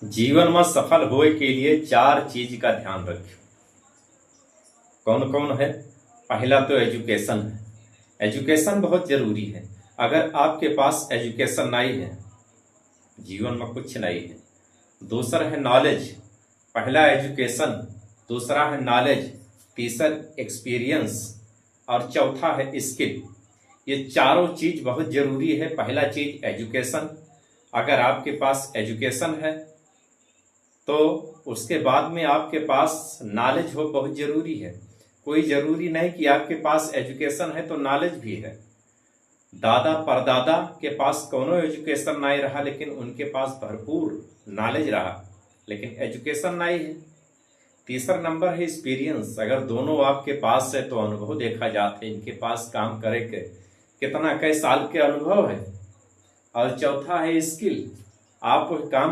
जीवन में सफल होए के लिए 4 चीज का ध्यान रखियो। कौन कौन है? पहला तो एजुकेशन है। एजुकेशन बहुत जरूरी है। अगर आपके पास एजुकेशन नहीं है, जीवन में कुछ नहीं है। दूसरा है नॉलेज। पहला एजुकेशन, दूसरा है नॉलेज, तीसरा एक्सपीरियंस और चौथा है स्किल। ये चारों चीज बहुत जरूरी है। पहला चीज एजुकेशन। अगर आपके पास एजुकेशन है तो उसके बाद में आपके पास नॉलेज हो बहुत जरूरी है। कोई जरूरी नहीं कि आपके पास एजुकेशन है तो नॉलेज भी है। दादा परदादा के पास कोनो एजुकेशन नहीं रहा, लेकिन उनके पास भरपूर नॉलेज रहा, लेकिन एजुकेशन नहीं है। तीसरा नंबर है एक्सपीरियंस। अगर दोनों आपके पास है तो अनुभव देखा जाता है, इनके पास काम करे के कितना कई साल के अनुभव है। और चौथा है स्किल। आप काम